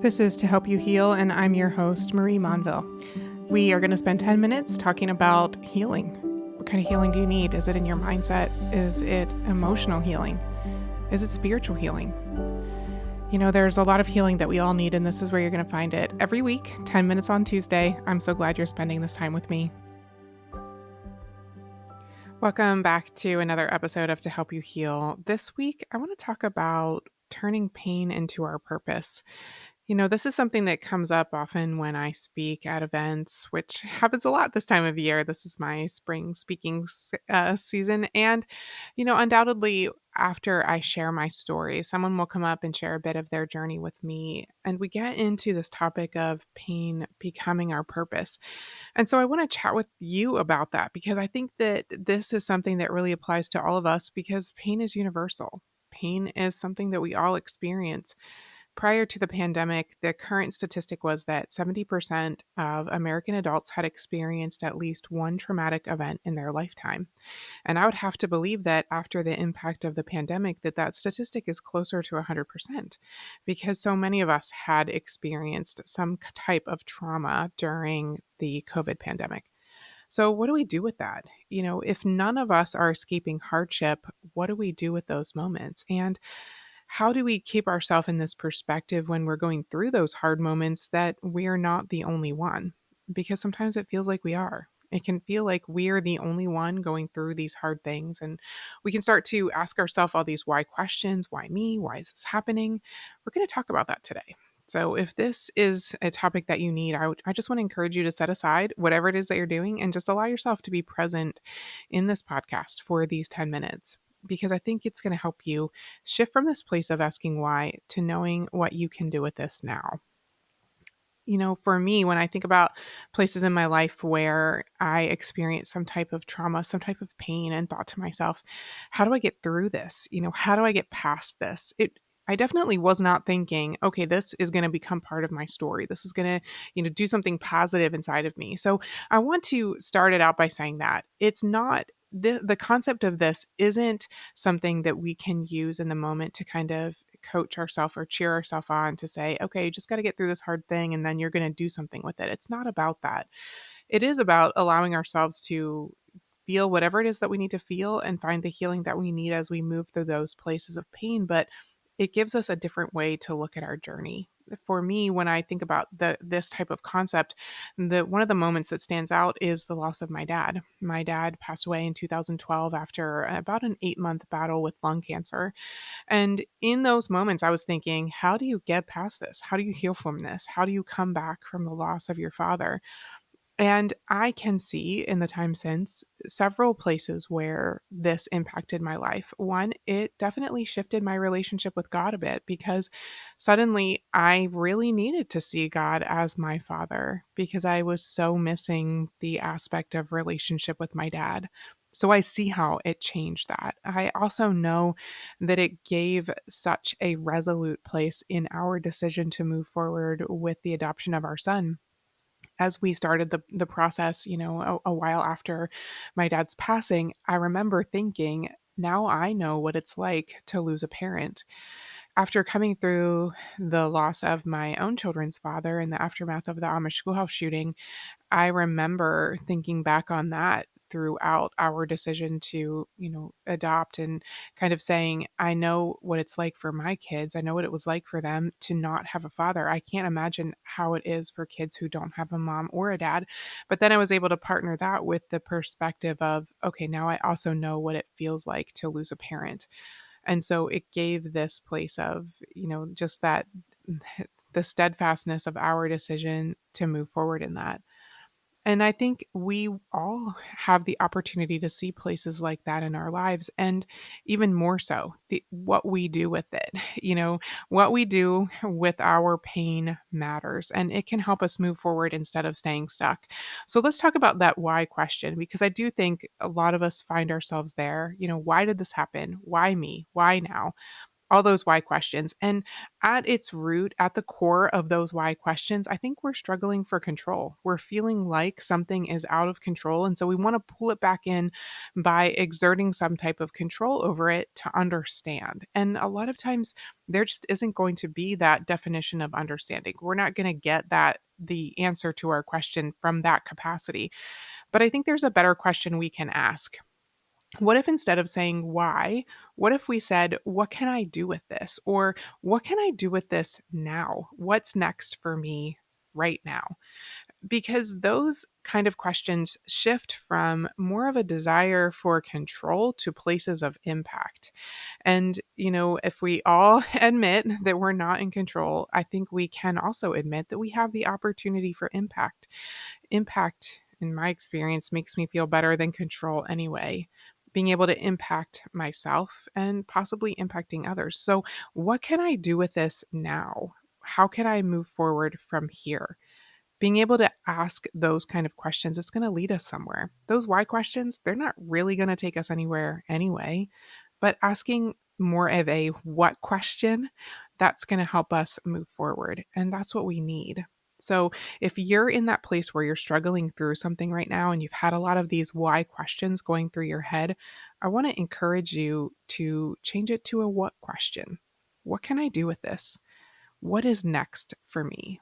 This is To Help You Heal, and I'm your host, Marie Monville. We are going to spend 10 minutes talking about healing. What kind of healing do you need? Is it in your mindset? Is it emotional healing? Is it spiritual healing? You know, there's a lot of healing that we all need, and this is where you're going to find it every week, 10 minutes on Tuesday. I'm so glad you're spending this time with me. Welcome back to another episode of To Help You Heal. This week, I want to talk about turning pain into our purpose. You know, this is something that comes up often when I speak at events, which happens a lot this time of year. This is my spring speaking season. And, you know, undoubtedly, after I share my story, someone will come up and share a bit of their journey with me. And we get into this topic of pain becoming our purpose. And so I want to chat with you about that because I think that this is something that really applies to all of us because pain is universal. Pain is something that we all experience. Prior to the pandemic, the current statistic was that 70% of American adults had experienced at least one traumatic event in their lifetime. And I would have to believe that after the impact of the pandemic, that statistic is closer to 100% because so many of us had experienced some type of trauma during the COVID pandemic. So, what do we do with that? You know, if none of us are escaping hardship, what do we do with those moments? And how do we keep ourselves in this perspective when we're going through those hard moments that we're not the only one? Because sometimes it feels like we are. It can feel like we're the only one going through these hard things. And we can start to ask ourselves all these why questions. Why me? Why is this happening? We're going to talk about that today. So, if this is a topic that you need, I just want to encourage you to set aside whatever it is that you're doing and just allow yourself to be present in this podcast for these 10 minutes because I think it's going to help you shift from this place of asking why to knowing what you can do with this now. You know, for me, when I think about places in my life where I experienced some type of trauma, some type of pain, and thought to myself, how do I get through this? You know, how do I get past this? I definitely was not thinking, okay, this is going to become part of my story. This is going to, do something positive inside of me. So I want to start it out by saying that it's not the concept of this isn't something that we can use in the moment to kind of coach ourselves or cheer ourselves on to say, okay, you just got to get through this hard thing and then you're going to do something with it. It's not about that. It is about allowing ourselves to feel whatever it is that we need to feel and find the healing that we need as we move through those places of pain. But it gives us a different way to look at our journey. For me, when I think about this type of concept, one of the moments that stands out is the loss of my dad. My dad passed away in 2012 after about an 8-month battle with lung cancer. And in those moments, I was thinking, how do you get past this? How do you heal from this? How do you come back from the loss of your father? And I can see in the time since several places where this impacted my life. One, it definitely shifted my relationship with God a bit because suddenly I really needed to see God as my father because I was so missing the aspect of relationship with my dad. So I see how it changed that. I also know that it gave such a resolute place in our decision to move forward with the adoption of our son as we started the process, a while after my dad's passing, I remember thinking, now I know what it's like to lose a parent. After coming through the loss of my own children's father in the aftermath of the Amish schoolhouse shooting, I remember thinking back on that throughout our decision to, adopt and kind of saying, I know what it's like for my kids. I know what it was like for them to not have a father. I can't imagine how it is for kids who don't have a mom or a dad. But then I was able to partner that with the perspective of, okay, now I also know what it feels like to lose a parent. And so it gave this place of, just that the steadfastness of our decision to move forward in that. And I think we all have the opportunity to see places like that in our lives, and even more so, what we do with it. What we do with our pain matters, and it can help us move forward instead of staying stuck. So let's talk about that why question, because I do think a lot of us find ourselves there. Why did this happen? Why me? Why now? all those why questions. And at its root, at the core of those why questions, I think we're struggling for control. We're feeling like something is out of control. And so we want to pull it back in by exerting some type of control over it to understand. And a lot of times, there just isn't going to be that definition of understanding. We're not going to get the answer to our question from that capacity. But I think there's a better question we can ask. What if instead of saying why, what if we said, what can I do with this? Or what can I do with this now? What's next for me right now? Because those kind of questions shift from more of a desire for control to places of impact. And, if we all admit that we're not in control, I think we can also admit that we have the opportunity for impact. Impact, in my experience, makes me feel better than control anyway. Being able to impact myself and possibly impacting others. So, what can I do with this now? How can I move forward from here? Being able to ask those kind of questions, it's going to lead us somewhere. Those why questions, they're not really going to take us anywhere anyway, but asking more of a what question, that's going to help us move forward. And that's what we need. So if you're in that place where you're struggling through something right now and you've had a lot of these why questions going through your head, I want to encourage you to change it to a what question. What can I do with this? What is next for me?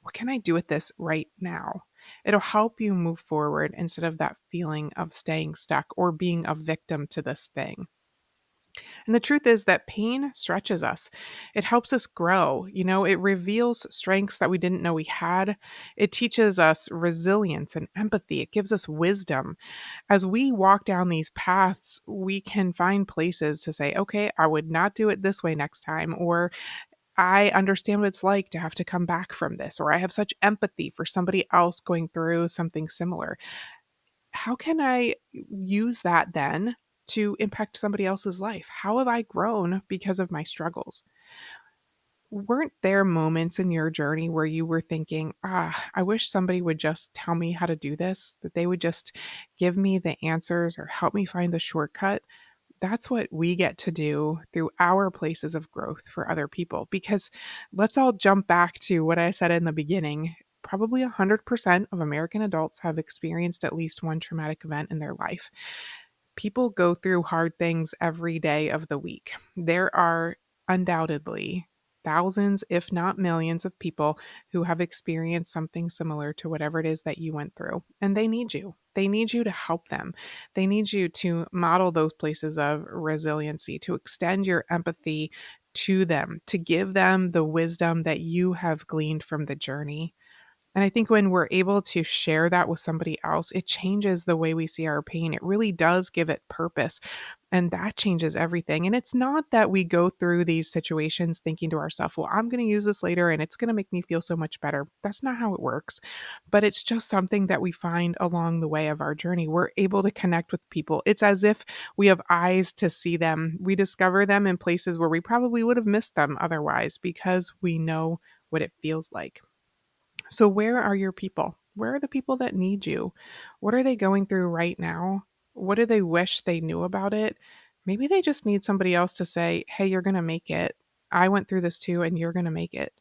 What can I do with this right now? It'll help you move forward instead of that feeling of staying stuck or being a victim to this thing. And the truth is that pain stretches us. It helps us grow. It reveals strengths that we didn't know we had. It teaches us resilience and empathy. It gives us wisdom. As we walk down these paths, we can find places to say, okay, I would not do it this way next time, or I understand what it's like to have to come back from this, or I have such empathy for somebody else going through something similar. How can I use that then to impact somebody else's life? How have I grown because of my struggles? Weren't there moments in your journey where you were thinking, I wish somebody would just tell me how to do this, that they would just give me the answers or help me find the shortcut? That's what we get to do through our places of growth for other people. Because let's all jump back to what I said in the beginning. Probably 100% of American adults have experienced at least one traumatic event in their life. People go through hard things every day of the week. There are undoubtedly thousands, if not millions, of people who have experienced something similar to whatever it is that you went through. And they need you. They need you to help them. They need you to model those places of resiliency, to extend your empathy to them, to give them the wisdom that you have gleaned from the journey. And I think when we're able to share that with somebody else, it changes the way we see our pain. It really does give it purpose. And that changes everything. And it's not that we go through these situations thinking to ourselves, well, I'm going to use this later and it's going to make me feel so much better. That's not how it works. But it's just something that we find along the way of our journey. We're able to connect with people. It's as if we have eyes to see them. We discover them in places where we probably would have missed them otherwise because we know what it feels like. So, where are your people? Where are the people that need you? What are they going through right now? What do they wish they knew about it? Maybe they just need somebody else to say, hey, you're going to make it. I went through this too, and you're going to make it.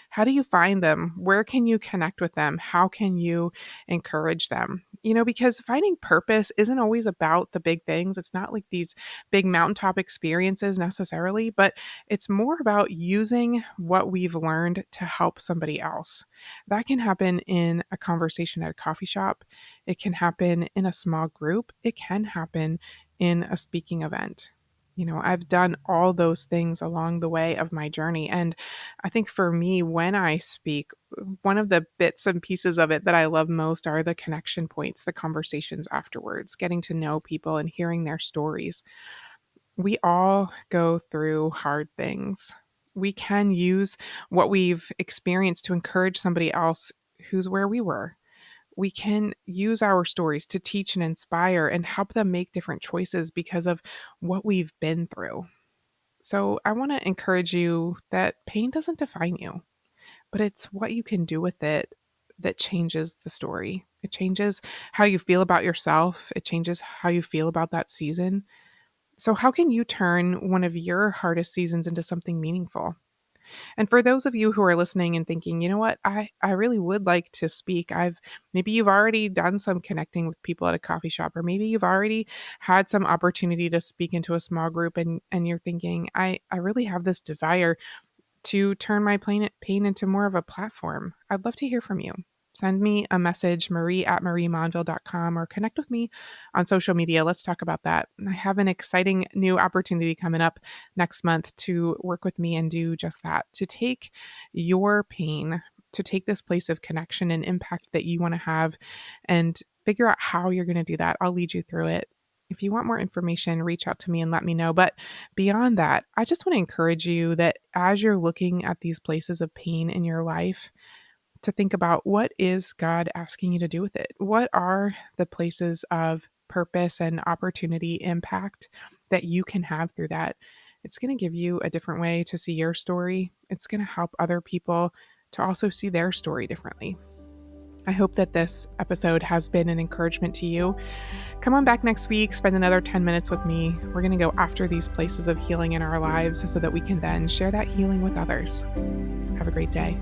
How do you find them? Where can you connect with them? How can you encourage them? Because finding purpose isn't always about the big things. It's not like these big mountaintop experiences necessarily, but it's more about using what we've learned to help somebody else. That can happen in a conversation at a coffee shop. It can happen in a small group. It can happen in a speaking event. I've done all those things along the way of my journey. And I think for me, when I speak, one of the bits and pieces of it that I love most are the connection points, the conversations afterwards, getting to know people and hearing their stories. We all go through hard things. We can use what we've experienced to encourage somebody else who's where we were. We can use our stories to teach and inspire and help them make different choices because of what we've been through. So I want to encourage you that pain doesn't define you, but it's what you can do with it that changes the story. It changes how you feel about yourself. It changes how you feel about that season. So, how can you turn one of your hardest seasons into something meaningful? And for those of you who are listening and thinking, you know what, I really would like to speak. Maybe you've already done some connecting with people at a coffee shop, or maybe you've already had some opportunity to speak into a small group and you're thinking, I really have this desire to turn my pain into more of a platform. I'd love to hear from you. Send me a message, marie@mariemonville.com, or connect with me on social media. Let's talk about that. I have an exciting new opportunity coming up next month to work with me and do just that, to take your pain, to take this place of connection and impact that you want to have and figure out how you're going to do that. I'll lead you through it. If you want more information, reach out to me and let me know. But beyond that, I just want to encourage you that as you're looking at these places of pain in your life, to think about what is God asking you to do with it? What are the places of purpose and opportunity impact that you can have through that? It's going to give you a different way to see your story. It's going to help other people to also see their story differently. I hope that this episode has been an encouragement to you. Come on back next week, spend another 10 minutes with me. We're going to go after these places of healing in our lives so that we can then share that healing with others. Have a great day.